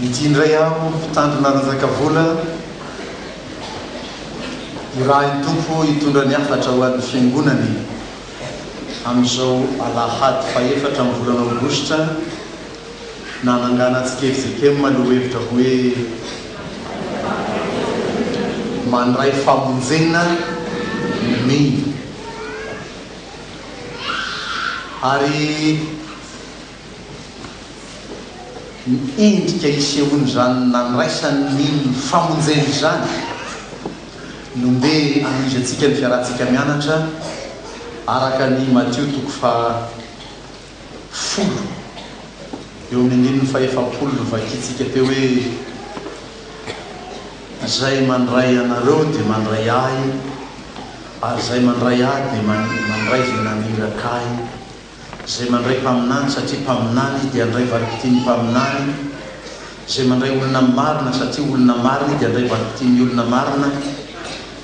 Indray aho fitandrona razakavola iraha ny tompo hitondra ny afatra ho an'ny fiangonany amin'izao alahady faefatra amin'ny volana aogositra nananganatsika Ezekemo maloha hevitra hoe mandray famonjena mino ary endrika isehony zany nandraisany mino famonjeny zany nombe amizy atsika ny fiarahantsika mianatra araka ny Matio 10 eo amin'ny 9 vakitsika teo hoe zay mandray anareo dia mandray ahy ary zay mandray ahy dia mandray zay naniraka ahy zay mandray mpaminany satria mpaminany dia andray valim-potiny mpaminany zay mandray olona marina satria olona marina dia andray valim-potiny olona marina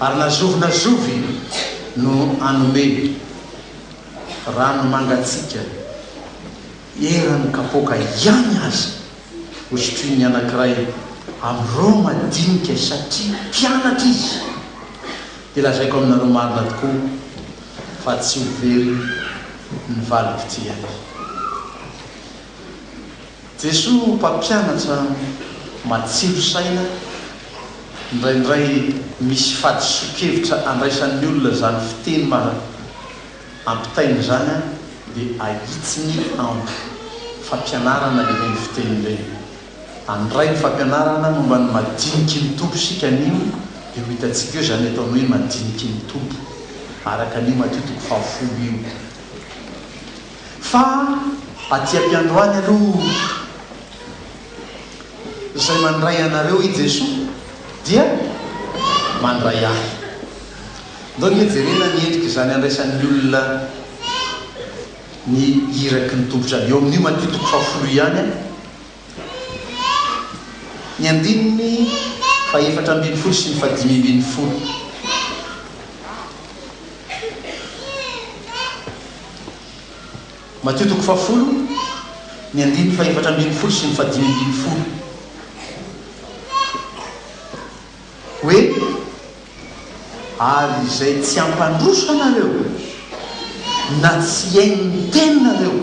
ary nazovy no anome rano mangatsika erany kapoka ihany azy hosotroiny anankiray amin'ireo madinika satria mpianatra izy dia lazaiko aminareo marina tokoa fa tsy ho very ny valim-potia Jesoa mpampianatra matsilo saina indraindray misy fadisokevitra andraisan'ny olona zany fiteny ampitainy zany dia ahitsiny amin'ny fampianarana ireny fiteny ireny andray ny fampianarana momba ny madiniky ny tompo sika anio dia ho hitantsika eo zany ataony hoe madiniky ny tompo araka anio Matio 10 io fa aty am-piandroany aloha zay mandray anareo i Jesoa dia mandray ahy ndao ny jerena ny endriky zany andraisan'ny olona ny iraky ny tompo zany eo amin'io Matio 10 ihany ny 4:4 sy ny 5:10 Matio 10 ny 4:4 sy ny 5:10 hoe ary izay tsy ampandroso anareo na tsy hainy teninareo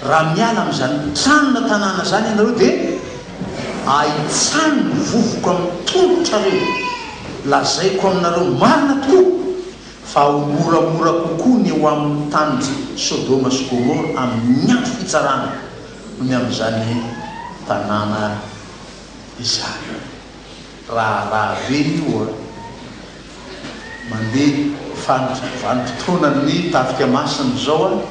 raha miala amin'izany tranona tanàna zany ianareo dia ahitsany vovoka amin'ny tongotrareo lazaiko aminareo marina tokoa fa ho moramora kokoa ny eo amin'ny tany Sodoma sy Gomora amin'ny andro fitsarana ny amin'izany tanàna izany raha reny io mandeha vanimpotoanany tafika masiny zao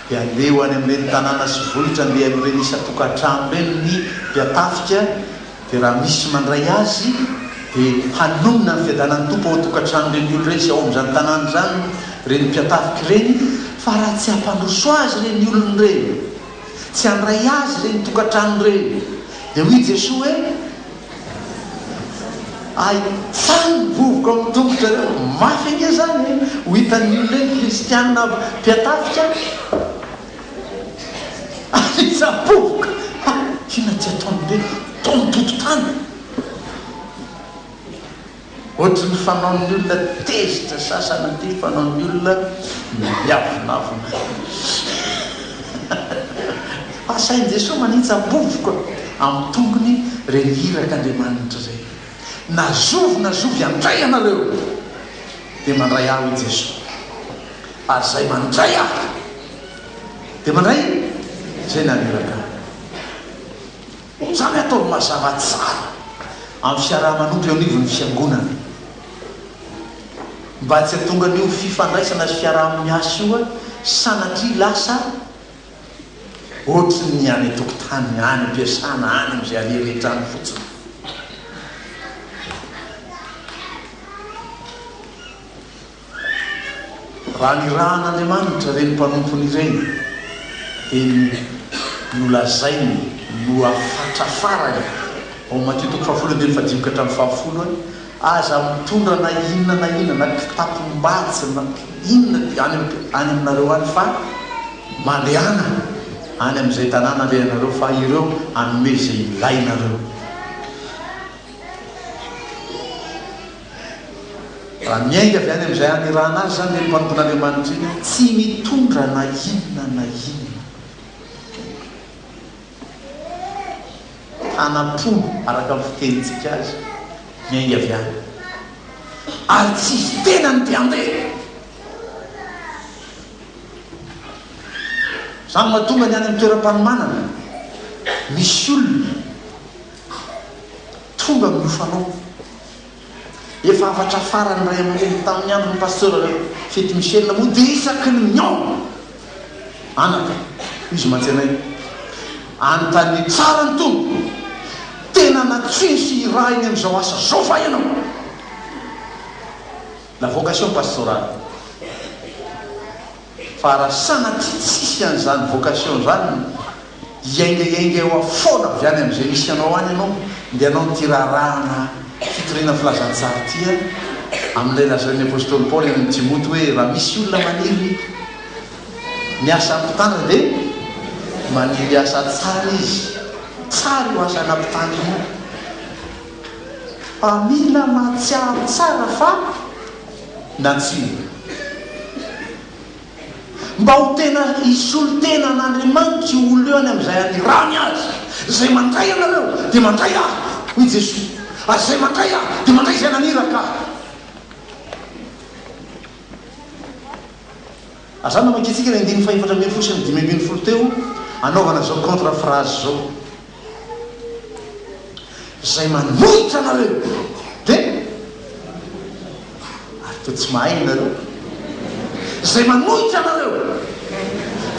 dia andeha ho any amin'ireny tanàna sy vohitra andeha amin'ireny isa-tokantrano reny ny mpiatafika dia raha misy mandray azy dia hanomina ny fiadanan'ny tompo ao tokantrano reny olo reny sy ao amin'izany tanàna zany reny mpiatafika reny fa raha tsy hampandroso azy reny olony reny tsy handray azy reny tokantrano reny dia hoy Jesoa hoe ay tsany vovoka amin'ny tongotra reo mafy anga zany ho hitan'ny olona kristianina mpiatafika izabovoka ina tsy ataony be tonotototany ohatra ny fanaon'ny olona tezitra sasana ty fanaon'ny olona miavonavona asainy Jesoa manitsabovoka amin'ny tongony reny iraka Andriamanitra zay nazovy andray anareo dia mandray ahy i Jesoa ary zay mandray ahy dia mandray zay naniraka zany ataovy mazava tsara amin'ny fiaraha-manondro eo anivon'ny fiangonana mba tsy hatonga an'io fifandraisana sy fiaraha-miasa io sanatria lasa ohatry ny any tokotany any ampiasana any am'izay alerehetrany fotsiny raha nirahan'Andriamanitra reny mpanompony ireny dia nolazainy no afatrafarany ao Matio 10:1-10 aza mitondra na inona na kitapom-batsy na inona any aminareo any fa mandehana any amin'izay tanàna le anareo fa ireo anome zay ilainareo. raha miainga avy any amin'izay anirana azy zany le mpanompon'Andriamanitra iny tsy mitondra na inona na inona anam-polo araka ny fitenitsika azy miainga avy any ary tsisy tenany te andeha. zany mahatonga ny any amin'ny toeram-panomanana misy olona tonga miofanao efa afatra farany ray aman-dreny tamin'ny andro ny pasteur fety Michel moa dia isaky ny miao anaka izy mantsenay anontany tsara ny tompo tena natsoisy raha iny amin'izao asa zao fa ianao la vocation pastorale fa raha sanaty tsisy an'izany vocation zany iaingainga eo afoana avy any amin'izay misy anao any ianao dia anao nityrarahana fitoriana filazantsara tia amin'ilay lazarin'ny apôstôly Paoly amin'ny Timoty hoe raha misy olona maniry miasa ampitandra dia maniry asa tsara izy tsara io asa nampitandrina fa mila mahatsiaro tsara fa natsino mba ho tena isolo tena an'Andriamanitra olo eo any amin'izay anirany azy zay mandray anareo dia mandray ahy hoy Jesosy ary zay mandray ahy dia mandray izay naniraka azany makitsika ny 5 sy 5 teo anaovana zao contre phrase zao zay manohitra anareo dia ary to tsy mahay nareo zay manohitra anareo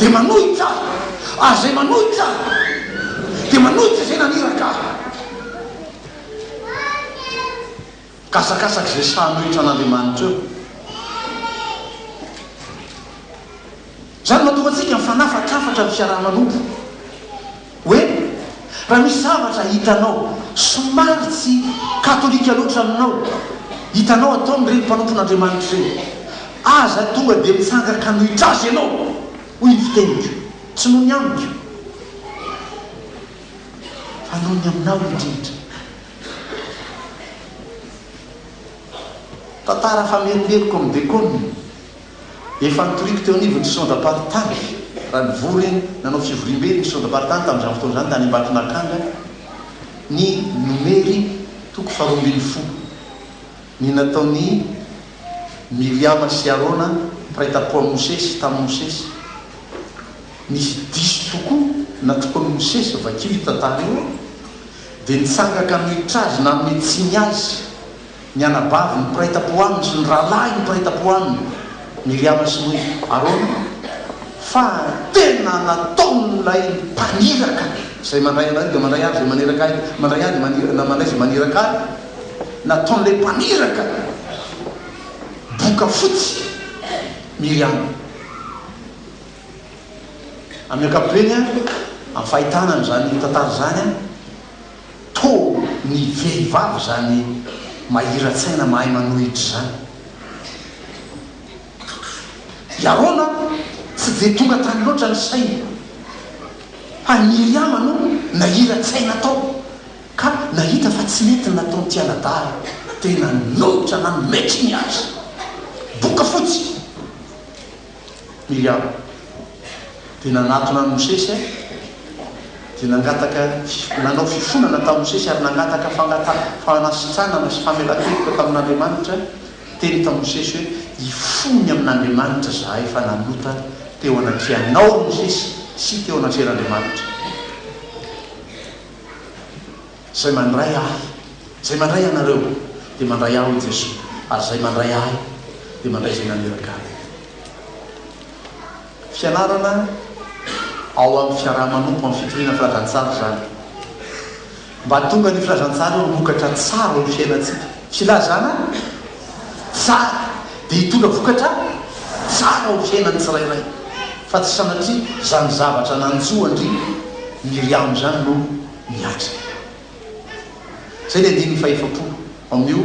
dia manohitra zay manohitra dia manohitra zay naniraka kasakasaky zay sanohitra an'Andriamanitra eo zany mahatonga antsika mifanafatrafatra ny fiaraha-manompo hoe raha misy zavatra hitanao somary tsy katolika loatra aminao hitanao atao amin'ireny mpanompon'Andriamanitra ireny aza tonga dia mitsangaka nohitra azy ianao hoy ny fiteniko tsy noho ny amiko fa noho ny aminao indrindra tantara famerimberiko amin'ny dekony efa nitoriko teo anivony sondaparitany raha nivory nanao fivorimbely ny sondaparitany tamin'izany fotoana zany tany Ambatonakanga ny nomery toko 12 ny nataony Miriama sy Arona mpiray-tampo amin'ny Mosesy tamin'ny Mosesy nisy diso tokoa natoko amin'ny Mosesy vakio tantara io dia nitsangaka nohitra azy na metsiny azy ny anabavy ny mpiray-tampo aminy sy ny rahalahy ny mpiray-tampo aminy Miriama sy ny Arona fa tena nataon'ilay mpaniraka zay mandray anareo dia mandray azy zay maniraka azy mandray azy mandray zay maniraka azy nataon'ilay mpaniraka boka fotsy Miriama amin'ny ankapobeny amin'ny fahitana amin'izany tantara zany to ny vehivavy zany mahira-tsaina mahay manohitra zany Arona tsy dia tonga tany loatra ny saina fa Miriama no nahira-tsaina tao ka nahita fa tsy mety nataony tianadara tena nohitra na metry ny azy boka fotsy Miriama dia nanatona ny Mosesy dia nangataka nanao fifonana tamin'ny Mosesy ary nangataka fanasitranana sy famelan-keloka tamin'Andriamanitra teny tamin'ny Mosesy hoe ifony amin'Andriamanitra zahay fa nanota teo anatrehanao Mosesy sy teo anatrehan'Andriamanitra zay mandray ahy zay mandray anareo dia mandray ahy hoy Jesosy ary zay mandray ahy dia mandray zay naniraka ahy fianarana ao amin'ny fiaraha-manompo amin'ny fitoriana filazantsara zany mba tonga ny filazantsara eo mokatra tsara ny fiainatsika filazana tsara dia hitondra vokatra tsara ho fiainany tsirairay fa tsy sanatria zany zavatra nanjoandry Miriama zany no miatra zay le 5 amin'io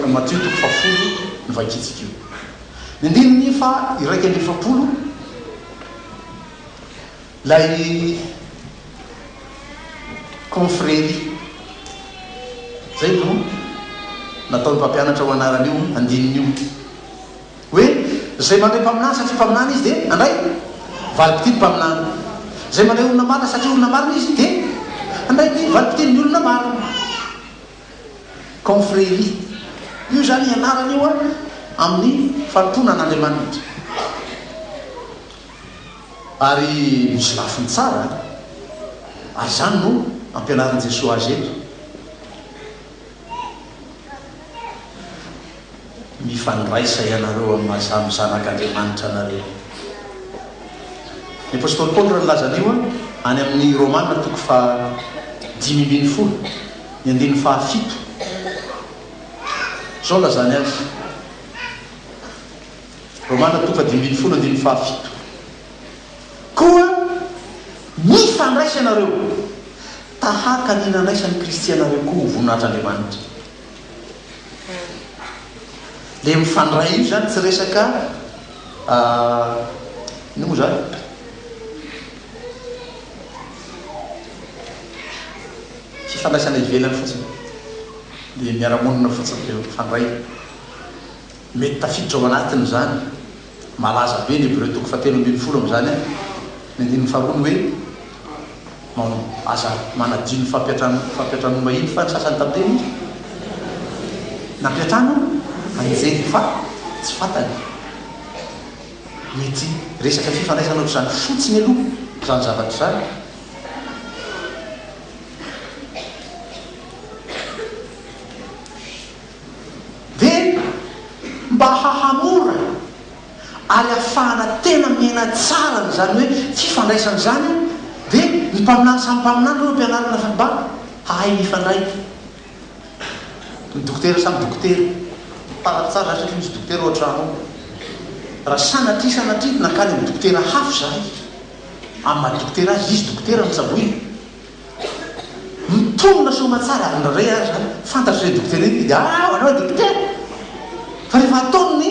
Matthieu 10 ny vakitsika io ny 9 fa iraika 9 lay confrérie zay no nataony mpampianatra ho anaran'io andininy io hoe zay mandray mpaminany satria mpaminany izy dia andray valipitiny mpaminany zay mandray olona marina satria olona marina izy dia andray valipitiny ny olona marina confrérie io zany ianarana io a amin'ny fanomponan'Andriamanitra ary misy lafiny tsara ary zany no ampianarin' Jesosy azy eto mifandraisa ianareo amin'ny mahasamy zanak'Andriamanitra anareo. Ny apôstôly Paoly raha nilazan'io any amin'ny Romanina toko fa 5:10 ny 7 zao lazany azy Romanina toko fa 5:10 7 koa mifandraisa ianareo tahaka ny nandraisan'ny Kristy anareo koa ho voninahitran'Andriamanitra. le mifandray io zany tsy resaka ino moa zany fifandraisana ivelany fotsiny le miaramonina fotsiny le mifandray mety tafiditra ao anatiny zany malaza be ny Hébreu toko fa 3:10 am'zany ny 9 hoe aza manadino fampiatrano mahiny fa ny sasany tamteny nampiatrano anjely fa tsy fantany mety resaka fifandraisana ohatr' zany fotsiny aloha zany zavatra zany dia mba hahamora ary ahafahana tena miaina tsara zany hoe fifandraisana zany dia ny mpaminany samy mpaminany reo ampianarana fa mba hahay mifandray ny dokotera samy dokotera tsara satria misy dokotera ao an-trano raha sanatria nakany amin'ny dokotera hafa zahay amin'ny maha-dokotera azy izy dokotera mitsaboina mitonona somatsara ary ndraray ary zany fantatry zay dokotera iny dia anao dokotera fa rehefa ataony ny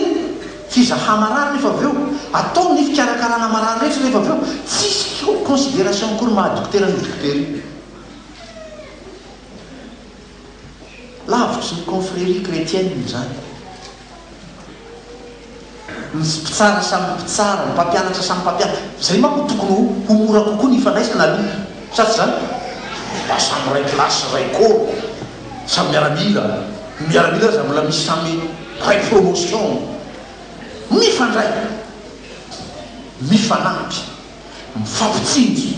fizahana marary rehefa avy eo ataony ny fikarakarana marary rehetra rehefa avy eo tsisy considération kory maha-dokotera ny dokotera iny lavitry ny confrérie chrétienne zany misy mpitsara samy mpitsara ny mpampianatra samy mpampianatra zay manko tokony ho mora kokoa ny ifandraisana aloha satsy zany mba samy ray plasy ray kôro samy miaramila za mbola misy samy ray promotion mifandray mifanampy mifampitsinjo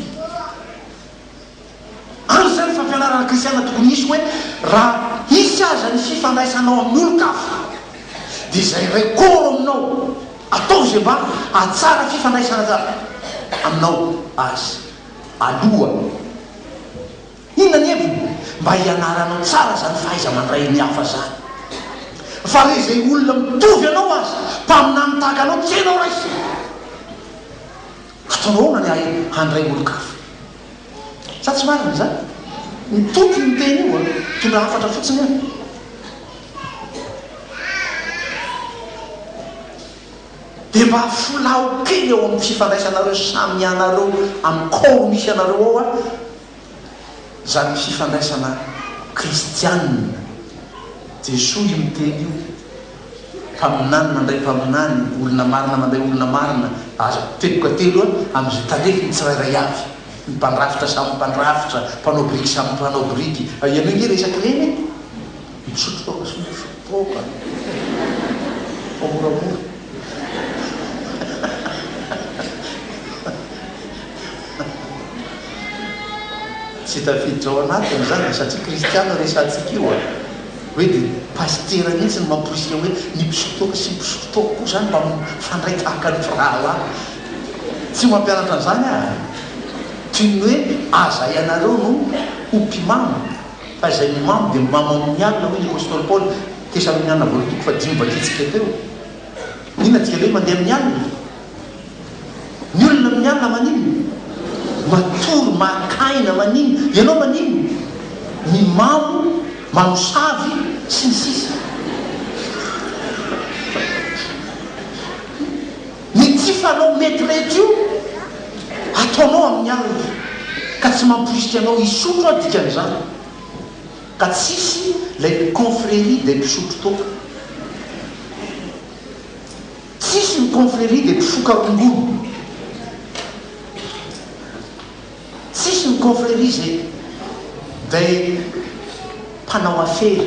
any zany fampianarana kristiana tokony isy hoe raha isy aza ny fifandraisanao amin'ny olo-kafa dia zay ray kôro aminao atao zay mba atsara fifandraisana zany aminao azy aloha inona ny heviny mba hianaranao tsara zany fahaiza mandray ny hafa zany fa re zay olona mitovy anao azy mpaminany tahaka anao tsy hainao raisy ataonao ona ny handray olo-kafa sa tsy marina zany mitoky ny teny io tondra hafatra fotsiny any dia mba folao kely eo amin'ny fifandraisanareo samy anareo amin'ny kôro misy anareo ao a zany fifandraisana kristianina Jesosy io miteny io mpaminany mandray mpaminany olona marina mandray olona marina aza teloka telo a amin'izay taleky ny tsirairay avy ny mpandrafitra samy mpandrafitra mpanao briky samy mpanao briky ianao nge resaky reny misotrotoka sy misotrotoka moramora tsy tafiditra ao anatiny zany satria kristiana resantsika io a hoe dia pastera mihitsy ny mamporisika hoe ny mpisotoka sy mpisotoka koa zany mba mifandray tahaka ny firahao any tsy mampianatra an'izany a toy ny hoe aza ianareo no ho mpimamo fa izay mimamo dia mimamo amin'ny alina hoe ny apôstôly Paoly Tesaloniana voalotoko fa 5 vakitsika teo inona tsika hoe mandeha amin'ny alina ny olona amin'ny alina manino matory makaina manino ianao manino mimamo manosavy sy ny sisa ny tsy fanao mety rehetra io ataonao amin'ny tsy mampoisika anao isotro a dikan'izany ka tsisy lay confrérie des mpisotro toka, tsisy ny confrérie des mpifokarongolo, tsisy ny confrérie zay day mpanao afera.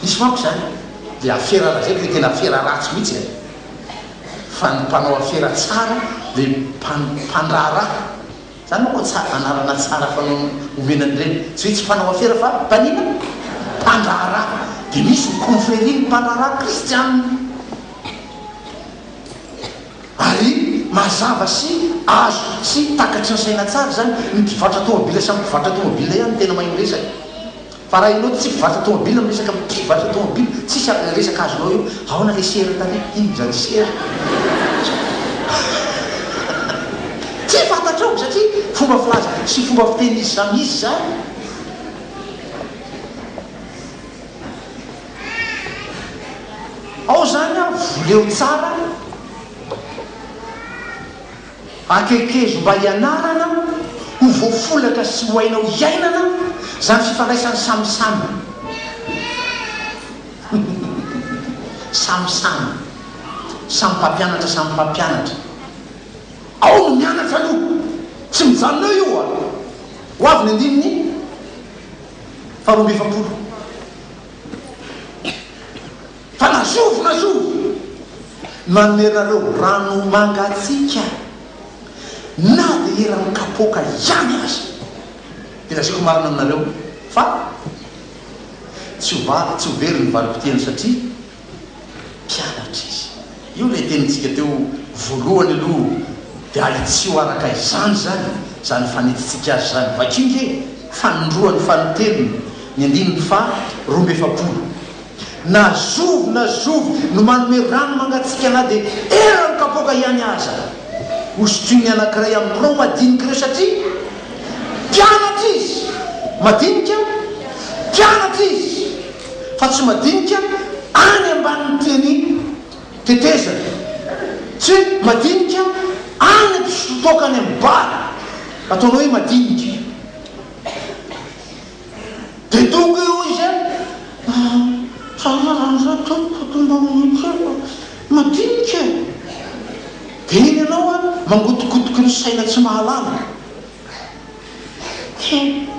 Misy manko zany de afera raha zay le tena afera ratsy mihitsy e, fa ny mpanao afera tsara le mpandrara zany manko tsara anarana tsara fanao omenan'ireny, tsy hoe tsy mpanao afera fa mpanina mpandrara. De misy ny confrérie ny mpandrara kristianina, ary mazava sy azo sy takatry ny saina tsara zany ny mpivarotra tomobila samy mpivarotra tomobila ihany tena mahay miresaka. Fa raha inao tsy mpivarotra tomobila miresaka mpivarotra tomobila, tsisy resaka azonao io aona le sera tany iny zany sera tsy fantatrao satria fomba filaza sy fomba fiteny izy samy izy zany. Ao zany a voleo tsara akekezo mba hianarana ho voafolaka sy ho hainao iainana zany fifandraisany samysamy samysamy samy mpampianatra samy mpampianatra. Ao no mianatra no tsy mijanonao io a ho avy ny andininy faharoa efapolo fa nazovo manomeranareo rano mangatsika na de erany kapoka ihany azy de laziko marina aminareo fa tsy ho very ny valim-poteny satria mpianatra izy. Io le tenitsika teo voalohany aloha de tsy ho araka izany zany fanetitsika azy zany vakinge fanondroany fanotelony ny andininy fa roa efapolo. Nazovo no manome rano mangatsika na de erany kapoka ihany aza osotriny anankiray amin'ireo madinika ireo satria mpianatra izy, madinika mpianatra izy fa tsy madinika any ambanin'ny teny tetezana, tsy madinika any mpisotokany ambara ataonao hoe madinika de tonga eo izy madinika de iny ianao a mangotokotoky ny saina tsy mahalala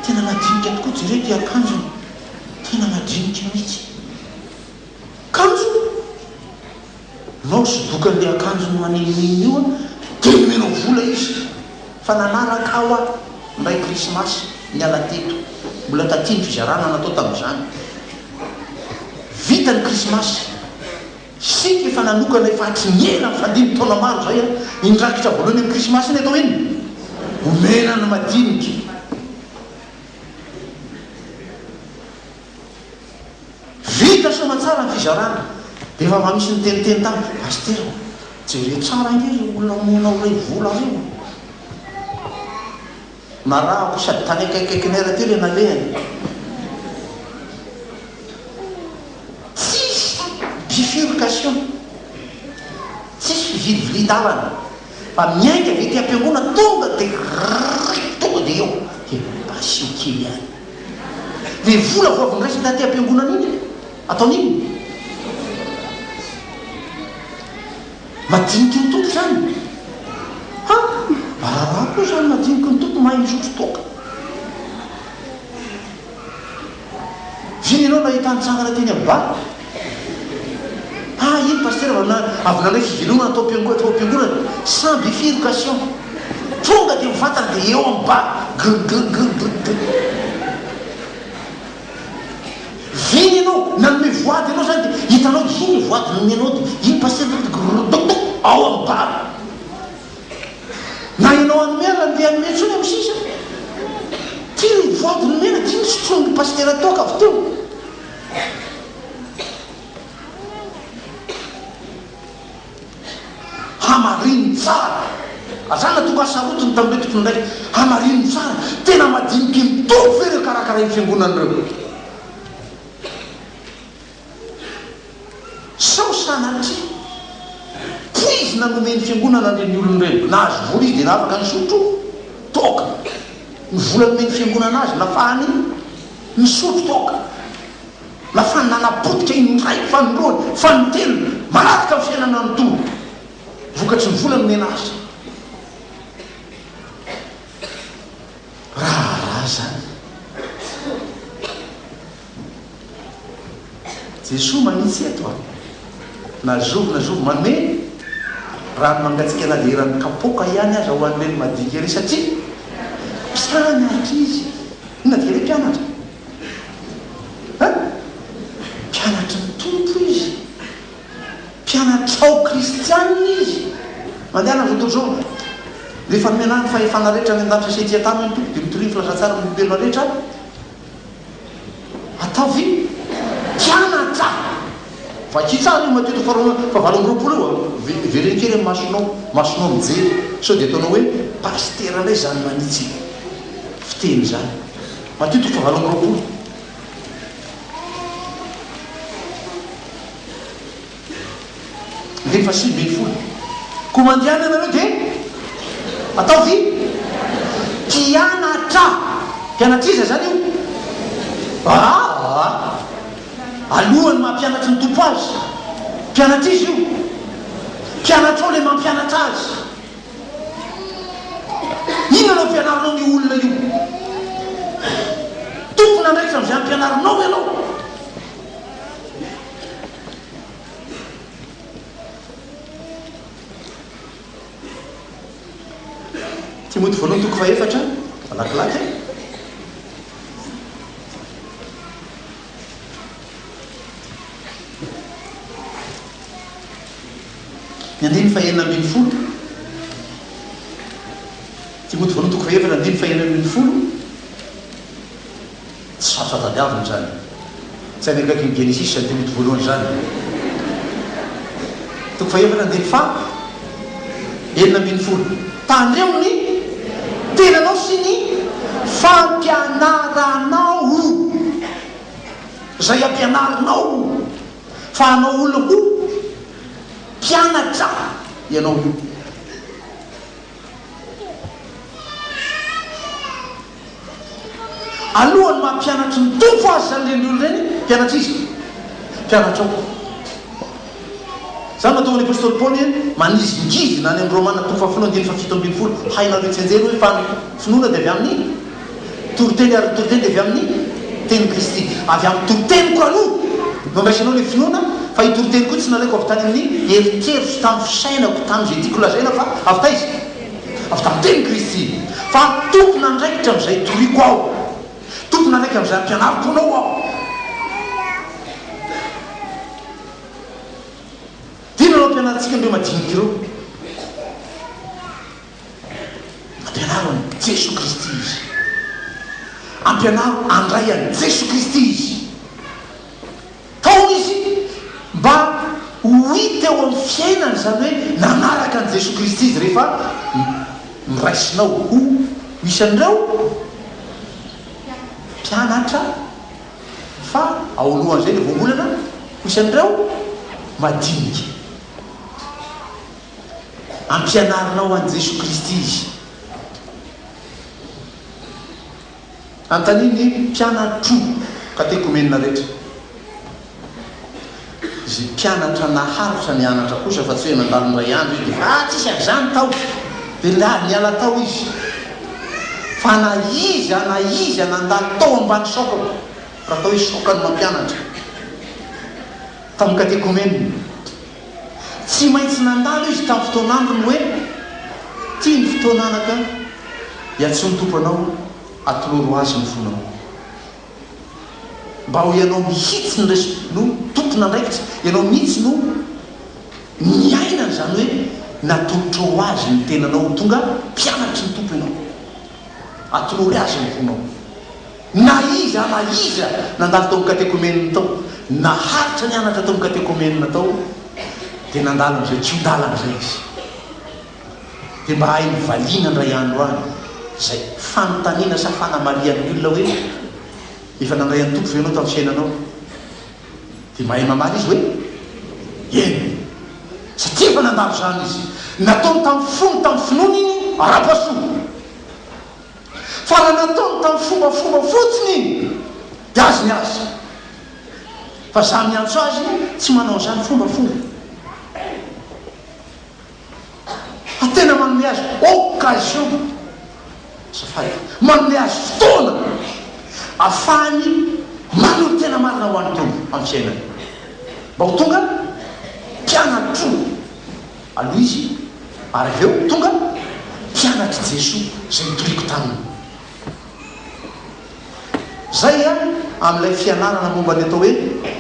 tena madinika tokoa jere ty akanjo tena madinika mihitsy akanjo nao sy bokan'le akanjo no anininy io a de menao vola izy fa nanaraka ao a ndray krismasy niala teto mbola tatiny fizarana natao tam'izany vita ny krismasy sika efa nanokana efa hatry niela fandimy taona maro zay a indrakitra voalohany amin'ny krismasy iny atao iny omenana madinika. Vita somatsara ny fizarana de efa mba misy ny teniteny tany pastera jere tsara nge olona monao ray vola reo na rahako sady tany akaikaiky nera telo nalehany bifurcation tsisy fividividalana fa miainga ve ty am-piangona tonga de eo basio kely any le vola voavindraisy da ty am-piangonan'iny ataon'iny madiniky ny tompo zany bararaha koa zany madiniky ny tompo mahay misotro toka viny anao nahitanytsangana teny amba iny pastera avy nanay fivelomana atao am-piangonana sans bifurcation tonga de mivatana de eo amba viny anao nanome voady anao zany de hitanao iny voady nomenao de iny pastera ao amba na ianao anomera nde anome tsony amy sisa ty voady nomena ty sotrony pastera toka avy teo hamariny tsara azana tonga sarotiny tamile tokony ndraiky hamariny tsara tena madiniky mitoko ve reo karakara iny fiangonan'ireo sao sanatry poizy nanome nomeny fiangonana ny olon'ireny na azy vola izy dia na afaka ny sotro toka ny vola nomeny fiangonana azy nafahany ny sotro toka nafany nanapotika indray fanindroany fanotelo manatika ny fiainana ny tolo vokatry ny vola nomena azy raha zany Jesosy manitsy eto a na zovo manome raha mangatsika na dia ran'ny kapoka ihany aza ho an'ireny madinika ery satria mpianatra izy ina dia le mpianatra mpianatra ny tompo izy mpianatra ao kristianina izy mandehana vototrao rehefa nomenany fahefana rehetra ny an-danitra setia tany ny tompo dia mitoriny filazatsara mibelona rehetra ataovy mpianatra vakitsara io mateto fa valomroapolo eo verenkely amin'ny masonao mijery sao dia ataonao hoe pastera lay zany manitsy fiteny zany mateto fa valomroapolo lefa sibeny folo komandiana anareo dia ataovy mpianatra iza zany io alohany mampianatra ny tompo azy mpianatra izy io mpianatra ao le mampianatra azy ino anao mpianarinao ny olona io tompona ndraiky sam'izay ampianarinao ianao Timoty voalohany toko faefatra malakilaky ny andiny fahenina ambin'ny folo Timoty voalohany toko faefatra andiny fahenina ambin'ny folo tsy sarotsatadiavina zany tsy amerikaki ny Genesis ny Timoty voalohany zany toko faefatra andiny enina ambin'ny folo tandreo ny tenanao sy ny fampianaranao zay ampianarinao fa anao olona ho mpianatra ianao io alohany mampianatra ny tompo azy zany reny olo reny mpianatra izy mpianatra ao zany mataony apôstôly Paoly manizingizy na any amin'ny Romana toko fahafolo andiny fafito ambin'ny folo hainareo tsy anjery hoe fa finoana dia avy amin'ny toroteny ary toroteny dia avy amin'ny teny Kristy avy amin'ny toroteny koa aloha nomaisanao le finoana fa itoroteny koa tsy nalaiko avy tany amin'ny eritreritra tamin'ny fisainako tamin'izay tiako lazaina fa avy taizy avy tamin'ny teny Kristy fa tompona ndraikitra amin'izay toriko ao tompona ndraiky amin'izay ampianariko anao ao ampianarantsika ndreo madinika ireo ampianaro any Jeso Kristy izy ampianaro andray any Jeso Kristy izy taony izy mba ho hita eo amin'ny fiainany zany hoe nanaraka any Jeso Kristy izy rehefa miraisinao ho isan'ireo mpianatra fa ao alohan'izay le voambolana ho isan'ireo madinika ampianarinao any Jeso Kristy izy antaniny mpianatro katekomenina rehetra zay mpianatra naharitra ny anatra kosa fa tsy hoe mandalo ray andro izy dia tsisy azany tao dia niala tao izy fa na izy nandalo tao ambany sokako raha tao hoe sokany mampianatra tamin'ny katekomenina tsy maintsy nandalo izy tamin'ny fotoanandrony hoe tia ny fotoananaka iatsy ny tompo anao atoloro azy ny fonao mba ho ianao mihitsy no tompona ndraikitra ianao mihitsy no miainany zany hoe natolotra ho azy ny tenanao tonga mpianatry ny tompo ianao atolory azy ny fonao na iza nandalo tao amin'ny katekomenina tao naharitra ny anatra tao amin'ny katekomenina tao dia nandalo am'izay tsy hodalana zay izy dia mba hay nyvaliana ndray andro any zay fanontaniana sa fanamarian'ny olona hoe efa nandray any tompo venao tamin'ny fiainanao dia mahay mamaly izy hoe eny satria efa nandalo zany izy nataony tamin'ny fony tamin'ny finoana iny ara-pasoa fa raha nataony tamin'ny fombafomba fotsiny iny dia azy ny azy fa za miantso azy tsy manao zany fombafomba atena manome azy occasion safady manome azy fotoana ahafahany manolo tena marina ho an'ny tombo amin'ny fiainany mba ho tonga mpianatro aloha izy ary aveo tonga mpianatry Jesoa zay mitoriko taminy zay a amin'ilay fianarana momba ny atao hoe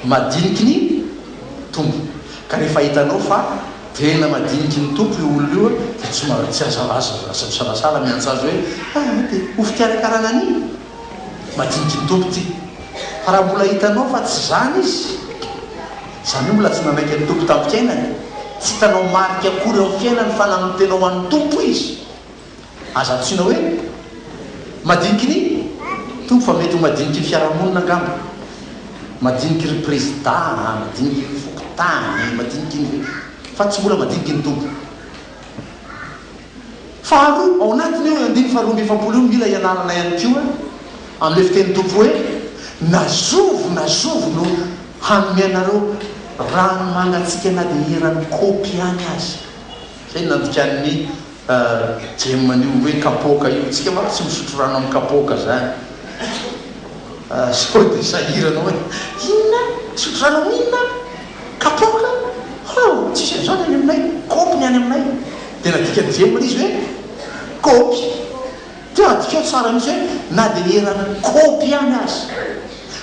madiniky ny tombo ka rehefa hitanao fa tena madiniky ny tompo io olona io dia tsy azasalasala miantso azy hoe dia ho fikarakarana any madiniky ny tompo ty fa raha mbola hitanao fa tsy zany izy zany io mbola tsy nanaiky ny tompo tamin'ny fiainany tsy hitanao mariky akory ao fiainany fa namontenao an'ny tompo izy aza antsoina hoe madiniky ny tompo fa mety ho madiniky ny fiarahamonina angamba madiniky ny président madiniky ny fokotany madiniky ny fa tsy mbola madiniky ny tompo faharoa ao anatiny eo andiny faharoa amby efapolo io mila ianarana ihany koa amin'le fiteny tompo hoe nazovo no hanome anareo rano mangatsika na dia eran'ny kopy any azy zay nandikan'ny jeman'io hoe kapoka io tsika mara tsy misotro rano amin'ny kapoka zany sao dia sahiranao hoe inona misotro rano amin'inona kapoka tsisy an'izany any aminay kopy ny any aminay dia nadikany jemana izy hoe kopy dia adikao tsara misy hoe na dia eran'ny kopy any azy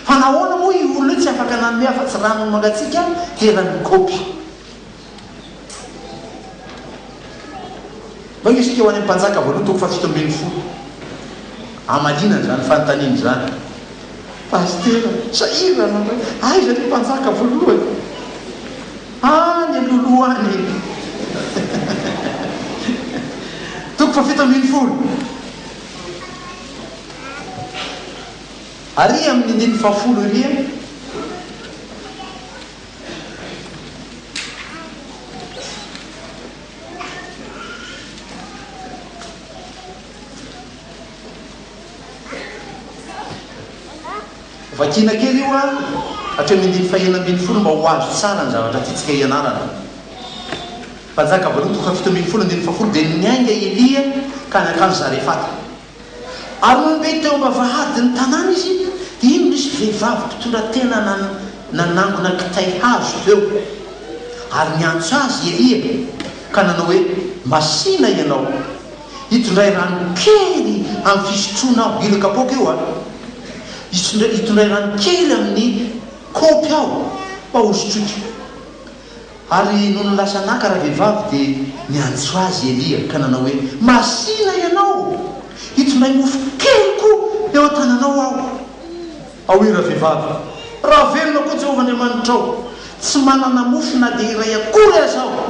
fa nahoana moa io olona io tsy afaka nanome afa-tsy rano mangatsika eran'ny kopy magnasika ho any amin'ny mpanjaka voaloha toko fafito ambin'ny folo amalinany zany fanontaniany zany pastera sahirana aiza ny mpanjaka voalohany ny aloloha any toko fafito ambin'ny folo ary amin'ny indiny fafolo ria vakina kely io a hatrea mindiny fahina ambin'ny folo mba ho azo tsara ny zavatra titsika ianarana mpanjaka voalohany toko fafito ambin'ny folo andiny fafolo dia niainga Elia ka niakany Zarefata ary nombe teo ambavahady ny tanàna izy dia ino misy vehivavy mpitondra tena nanangona kitay hazo teo ary niantso azy Elia ka nanao hoe masina ianao hitondray rano kely amin'ny fisotroana ilo kapoka eo a hitondray rano kely amin'ny kopy aho mba hosotroky ary no nylasa naka raha vehivavy dia niantso azy Elia ka nanao hoe masina ianao hitondray mofo kely ko eo an-tananao aho ahoera vehivavy raha velona koa Jehovah Andriamanitra ao tsy manana mofo na dia iray akory azy aho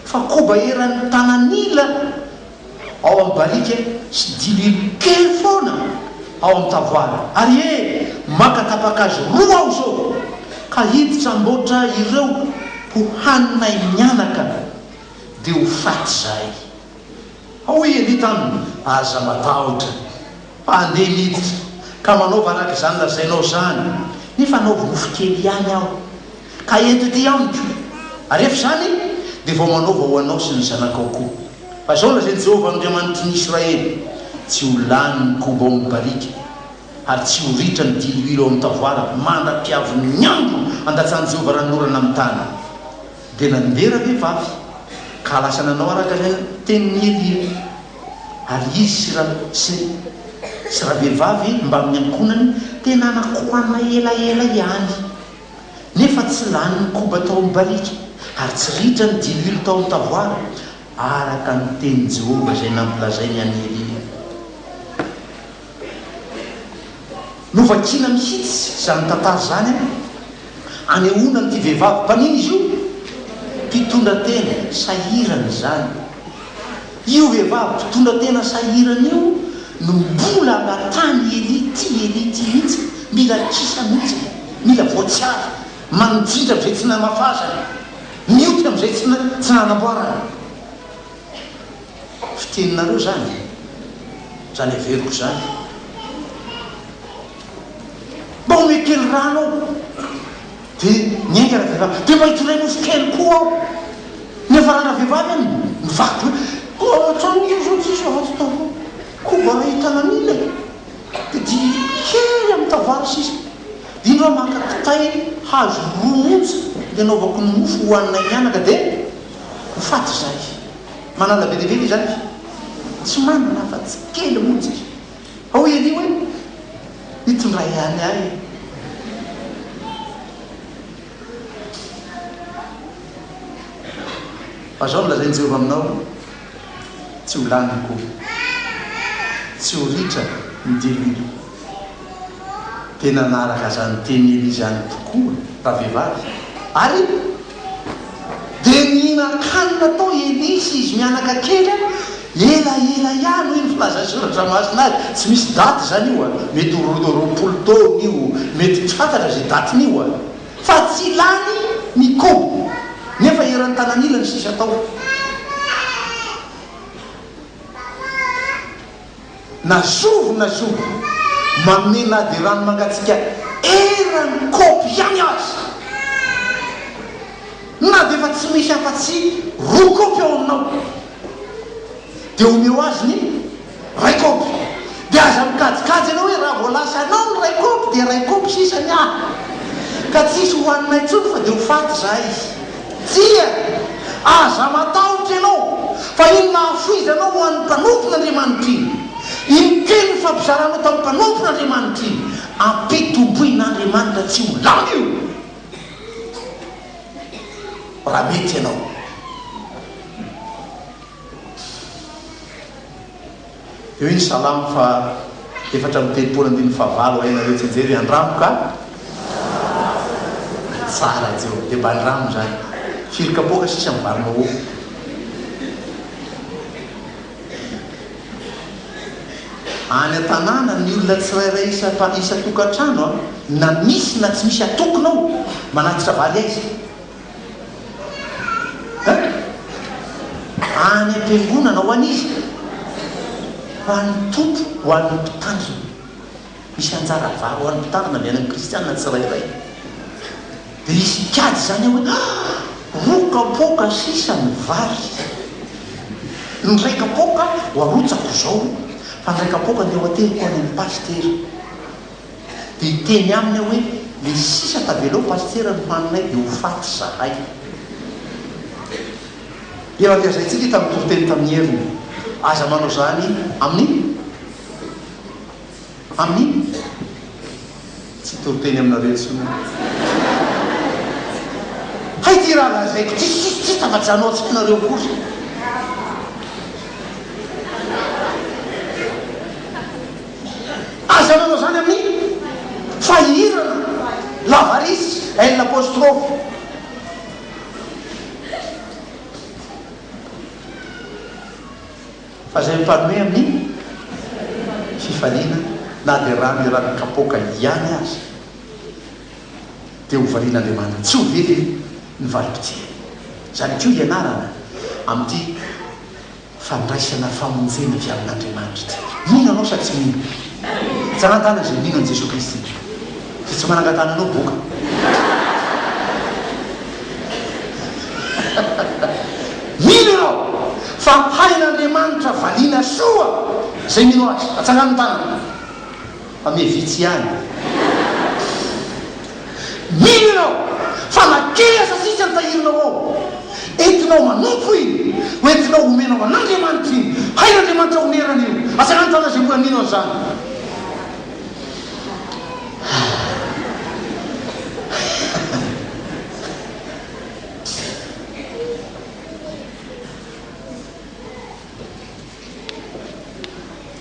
fa koba eran'ny tanan'ila ao amin'ny barika sy dililo kely foana ao amin'ny tavoara ary maka tapakazo roa aho zao ka hiditra amboatra ireo ho haninay mianaka dia ho faty zay ao Elia taminy aza matahotra andeha miditra ka manaova araka izany lazainao zany nefa anaovy mofo kely ihany aho ka ento ty amiko ary efa zany dia vao manaova ho anao sy ny zanakao koa fa zao lazainy Jehovah Andriamanitry ny Israely tsy ho lany ny koba ao amin'ny barika ary tsy ho ritra ny diloilo ao amin'ny tavoara mandra-piavy ny andro andatsany Jehovah ranorana amin'ny tany dia nandera vehivavy ka lasa nanao araka izay tenin'ny Elia ary izy sy raha vehivavy mba amin'ny ankonany tena nakohana elaela ihany nefa tsy lany ny koba tao amin'ny barika ary tsy ritra ny diloilo tao amin'ny tavoara araka ny teny Jehovah izay nampilazainy any Elia novakina mihitsy zany tantara zany anehoana nyity vehivavy mpaniny izy io mpitondra tena sahirany zany io vehivavy mpitondra tena sahirany io no mbola anatany Elia ty mihitsy mila kisa mihitsy mila voatsiara manodrindra am'izay tsy namafazany mioty am'izay tsy nanamboarany teninareo zany averiko zany mba omekely rano ao dia niaingana vehivavy dia mba hitolay nofokely koa ao nefa rana vehivavy any mivaky hoe ohatrany zao tsisy avatotao koa mba rahitanan'ina dia dia kely amin'ny tavary sisa dia ino raha makakitay hazo roa montsy dia naovako ny mofo hohanina mianaka dia mifaty zay manala be dehibe zany tsy manana fa tsy kely montsy izy ao eny hoe hitondray any ahy fa zao nolazay ny Jehovah aminao tsy ho laniko tsy ho ritra ny delilo tena naraka zany teny Elizany tokoa raha vehivavy ary dia ninakanina tao Elisy izy mianaka kely ela ihany hoe ny filaza soratra masina azy tsy misy daty zany io mety roapolo taona io mety tsy fantatra zay datiny io fa tsy lany ny kobo nefa eran'ny tanan'ila ny sisa tao nazovo mamena dia rano mangatsika eran'ny kopy ihany azy na dia efa tsy misy afa-tsy roa kopy ao aminao dia omeo azy ny ray kopy dia aza mikajikajy anao hoe raha voalasa anao ny ray kopy dia ray kopy sisany ka tsisy hohanina intsony fa dia ho faty zahay tia aza matahotra ianao fa iny nahafoizy anao ho an'ny mpanompon'Andriamanitra iny kely ny fampizaranao tamin'ny mpanompon'Andriamanitra iny ampitomboin'Andriamanitra tsy ho lany io raha mety ianao eo iny salamo fa 4:7 ainareo tsy jery andramo ka tsara jeo dia mba andramo zany firy kapoaka sisa mivarinao eo any an-tanàna ny olona tsirairay isa-tokantrano na misy na tsy misy atokonao manatitra valy aizy any am-piangonana ho an'izy ho an'ny tompo ho an'ny mpitandrina misy anjara vary ho an'ny mpitandrina mianany kristianina tsirairay dia isy kady zany hoe rokapoka sisa ny vary ny ray kapoka ho arotsako zao fa ny ray kapoka dia ho ateriko any amin'ny pastera dia iteny aminy hoe le sisa tavelao pastera ny maninay dia ho faty zahay efa fiazaitsika tamin'ny toriteny tamin'ny heriny aza manao zany amin'ny tsy toriteny aminareo tsony hay ty raha lazaiko tsy tafajanao tsy nareo kosa aza manao zany amin'ny fahirana lavarisy l'apostrophe fa zay mipanome amin'ny fifaliana na dia rano irano kapoka ihany azy dia ho varian'Andriamanitra tsy ho vely ny valim-pitia zany ko ianarana amin'ity fandraisana famonjena avy amin'Andriamanitra ty mino anao sa tsy mino tsy anatana zay mino an' Jesosy Kristy fa tsy manangatananao boka mino anao fa hain'Andriamanitra valiana soa zay mino azy atsangano tanana fa mevitsy ihany mino anao fa nakely asa sisa ny tahirinao ao entinao manompo iny ho entinao omenao an'Andriamanitra iny hain'Andriamanitra onerana io atsangano tanana zay mbola mino an'izany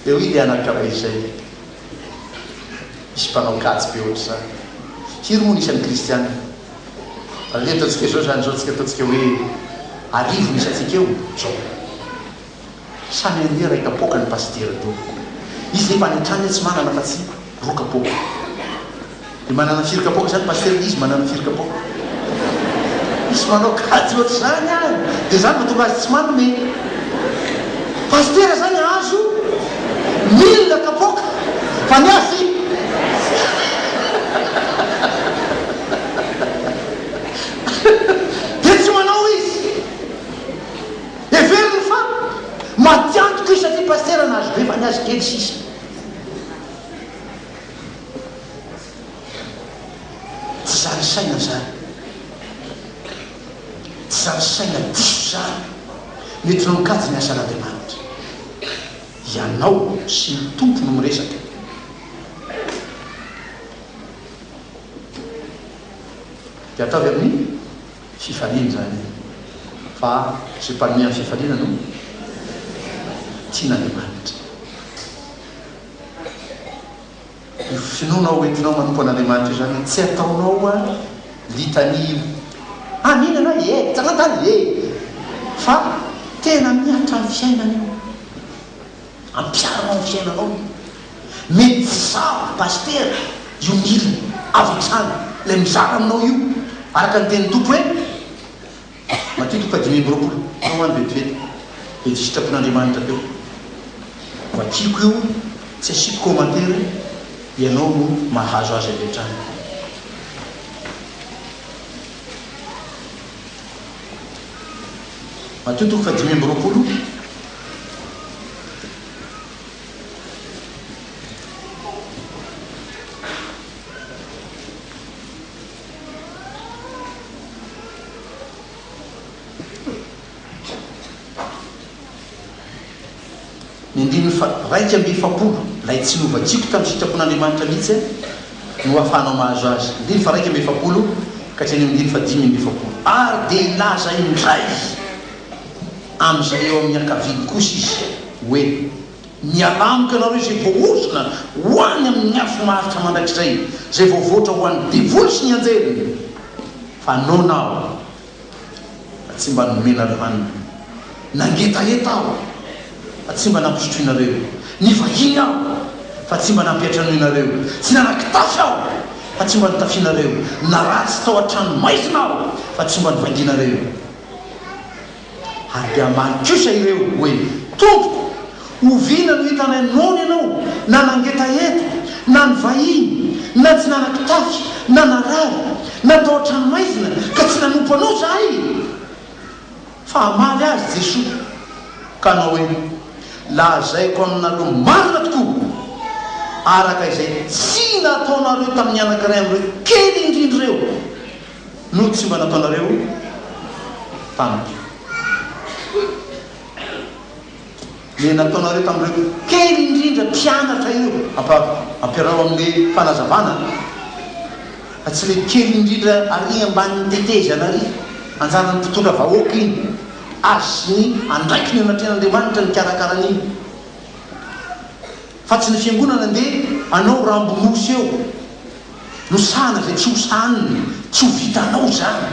eo idy anakiraha izay misy mpanao katsy be ohatry zany firy moa nisan'ny kristiana raha le ataontsika zao zany zao tsika ataontsika hoe arivo nisatsika eo zao samy andeha ray kapoka ny pastera do izy nefa any an-trany tsy manana fa tsy roa kapoka dia manana firy kapoka zany pastera izy manana firy kapoka misy manao katsy ohatry zany any dia zany fa tonga azy tsy manome pastera zany azo milina kapoka fa ny azy dia tsy manao izy everiny fa matiantoko izy satria pastera nazo be fa ny azy kely sisa tsy zany saina zany tsy zany saina diso zany mety no mikajy ny asan'Andriamanitra ianao sy ny tompo no miresaka dia ataovy amin'ny fifaliana zany fa sy mpanome amin'ny fifaliana no tian'Andriamanitra io finoanao entinao manompo an'Andriamanitra io zany tsy ataonao a litany mihinana tsanatany fa tena miatra amin'ny fiainana io ampiaranao amin'ny fiainanao mety zava pastera io milina avy-trano le mizara aminao io araka ny teny tompo hoe matito ka 5 ao any vetivety dia tsy sitrapon'Andriamanitra teo vakiko io tsy asiko commentaire ianao no mahazo azy avetrany matotoko fa 5 raika amby 7 lay tsy novakiko tamin'ny sitrapon'Andriamanitra mihitsy no ahafanao mahazo azy ndiny fa raika amby 7 ka tsy any amindiny fa 5 amby 7 ary dia ilaza indray amin'izay eo amin'ny akaviny kosa izy hoe mialamika anareo izay voaosona hoany amin'ny afo maharitra mandrakizay zay voavoatra ho an'ny devoly sy ny anjeliny fa nonao tsy mba nomenareo hanina nangetaheta aho fa tsy mba nampisotroa inareo ny vahiny aho fa tsy mba nampiatrano inareo tsy nanakitafy aho fa tsy mba nitafianareo na ratsy tao an-trano maizina aho fa tsy mba nivanginareo ary dia manikosa ireo hoe tompoko ovina no hitanay nony ianao na nangetaheta na ny vahiny na tsy nanakitafy na narary na tao an-trano maizina ka tsy nanompo anao zahay fa amaly azy Jesosy ka anao hoe lazaiko aminareo marina tokoa araka izay tsy nataonareo tamin'ny anankiray amin'ireo kely indrindra ireo no tsy mba nataonareo tamiko le nataonareo tamin'ireo kely indrindra mpianatra ireo ampiarao amin'ny fanazavana fa tsy le kely indrindra ary ambanin'ny tetezana ary anjanany mpitondra vahoaka iny azy ny andraiky ny anatrehan'Andriamanitra ny karakaran'iny fa tsy ny fiangonana ndeha anao rambomosy eo no sana zay tsy ho saniny tsy ho vitanao zany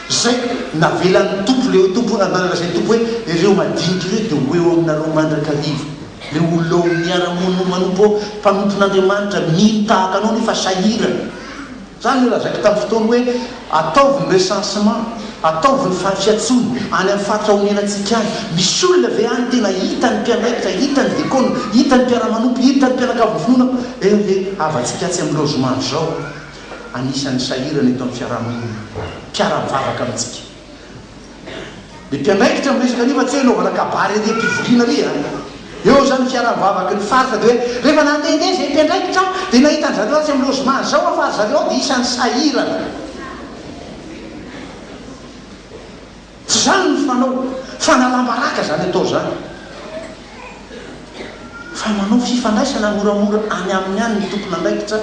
zay navelan'ny tompo le tompo nanazay tompo hoe ireo madinika ireo dia ho eo aminareo mandrakarivo le olonao miara-mono manompo mpanompon'Andriamanitra mino tahaka anao nefa sahira zany lazaka tamin'ny fotoana hoe ataovy ny recensement ataovy ny fiatsony any amin'ny fahatrahomenantsika any misy olona ve any tena hitany mpianaikitra hitany dikona hitany mpiaramanompo hitany mpianakavy finoana le avantsika tsy amin'ny logement zao anisan'ny sahirana eto amin'ny fiarahamonina mpiara-mivavaka amintsika le mpianaikitra miresaka nefa tsy hoe naovana kabary re mpivoriana re eo zany fiara-mivavaka ny faritra dia hoe rehefa nandehandeha zay mpiandraikitra dia nahitany zareo atsy amin'ny logement zao fa zareo dia isan'ny sahirana tsy zany ny fanao fanalambaraka zany atao zany fa manao fifandraisana moramora any amin'ny any ny tompon'andraikitra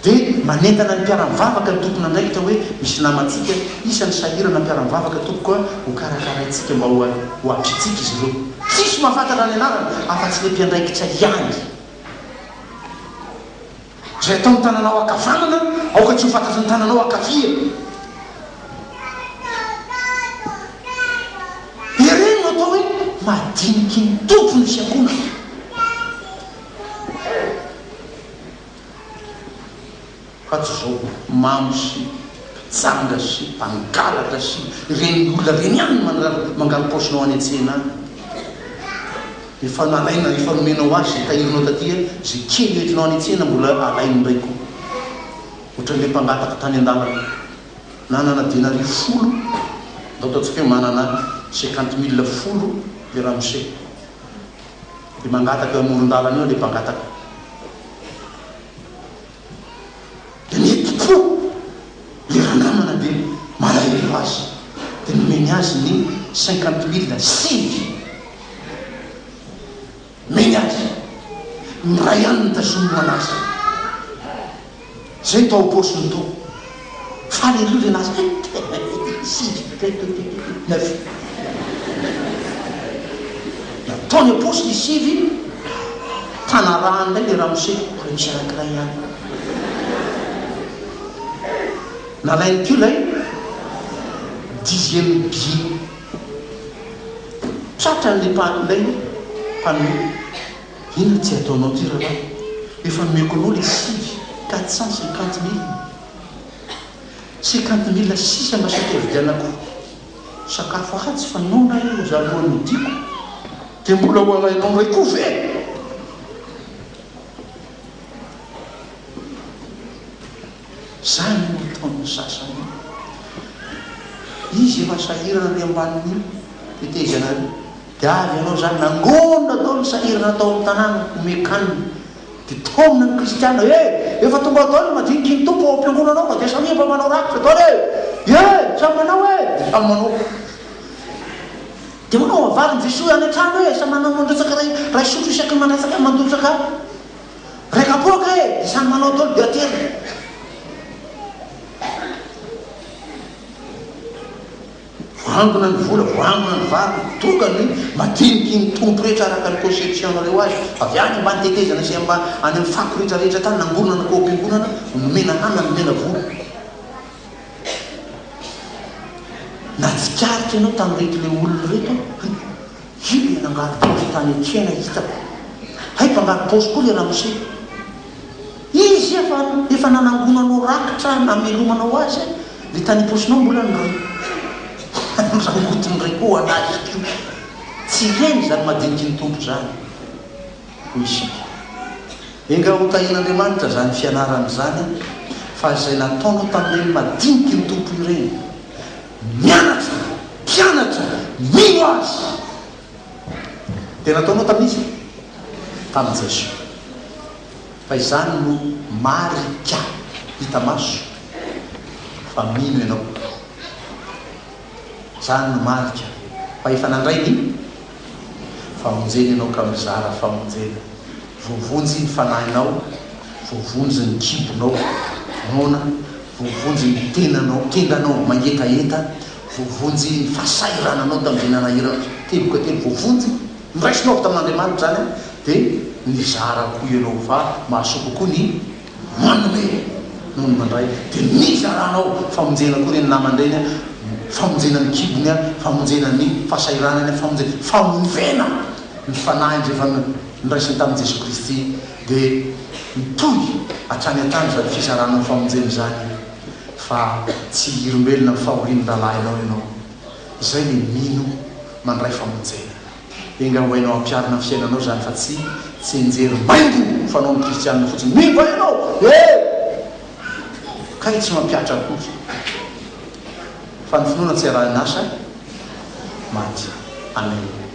dia manentana ny mpiara-mivavaka ny tompon'andraikitra hoe misy namantsika isan'ny sahirana mpiara-mivavaka tompoko ho karakaraintsika mba ho ampitsika izy ireo tsisy mahafantatra ny anarana afa-tsy le mpiandraikitra ihany zay atao ny tananao akavanana aoka tsy ho fantatra ny tananao akavia ireny no atao hoe madiniky ny tompo ny fiangonana fa tsy zao mamo sy janga sy mpangalatra sy reny olona reny ihany mangalo posinao any an-tsena any efa nalaina efa nomenao azy zay tahirinao taty zay kely entinao any tsena mbola alainy ndray koa ohatran'le mpangataka tany an-dalana nanana dinari folo da ataontsika hoe manana 50 000 folo le ramose de mangataka amoron-dalana eo le mpangataka de netopo le ranamana de malahelo azy de nomeny azy ny 50 000 sivy meny azy miray ihany nytazomo anazy zay tao posiny to faly aloha le anazy sivy 9 nataony aposiny sivy tanarahany ndray le ramose fa misy anankiray ihany nalainy kio lay 10e billet tratra n'le lay mpanoe ino tsy ataonao ty raha efa nomeko anao le sivy 450 000 50 000 sisa masaky vidianako sakafo ahatsy fa nona io zalohany diko de mbola hoalainao ray koa ve zany no taon'ny sasany izy efa sahirana le ambaniny de tezanareo de avy ianao zany nangona atao ny sahirana atao amin'ny tanàna omekaniny de taomina ny kristiana efa tonga atao ny madiniky ny tompo ao am-piangonanao fa de samia mba manao rakitra atao samy manao samy manao de manao avaliny jesoa any an-trano samy manao mandrotsaka ray sotro isaky mandratsaka mandrotsaka raikapoka de samy manao atao de aterina voangona ny vola voangona ny vary tokany madiniky ny tompo rehetra araka ny conceptionnareo azy avy any mba nitetezana sy mba any amin'ny fako rehetrarehetra tany nangonana ko am-piangonana nomena hana nomena vola na tsikaritra ianao tam'reto le olona reto io nangary paosy tany atsena hitako hay mpangary paosy koa le ramose izy efa nanangonanao rakitra namelomanao azy le tany paosinao mbola nyray rangotiny ray koa anazy ko tsy reny zany madiniky ny tompo zany ho isika enga hotahin'andriamanitra zany fianarany zany fa zay nataonao tamin'ireny madiniky ny tompo ireny mianatra mpianatra mino azy de nataonao tamin'izy tamin'ny jesoa fa izany no marika hita maso fa mino ianao zany no marika fa efa nandray ny famonjeny ianao ka mizara famonjena voavonjy ny fanahinao voavonjy ny kibonao nona voavonjy ny tendanao mangetaeta voavonjy ny fasairananao tamin'izay nanahirana teloka telo voavonjy niraisinao tamin'andriamanitra zany de nizara koa ianao fa mahasoko koa ny manome noho ny mandray de nizaranao famonjena koa reny namandreny famonjena ny kibony famonjena ny fasairanany famonjena ny fanahiny rehefa niraisiny tamin'i Jesoa Kristy de mitoy hatrany an-tany zany fisarana ny famonjena zany fa tsy irombelona ny fahorian-dalahinao ianao izay le mino mandray famonjena enga hoainao ampiarina fiainanao zany fa tsy enjery maingo fanao ny kristianina fotsiny mino va ianao kay tsy mampiatra kosa fa ny finoana tsy arahanasa maty amen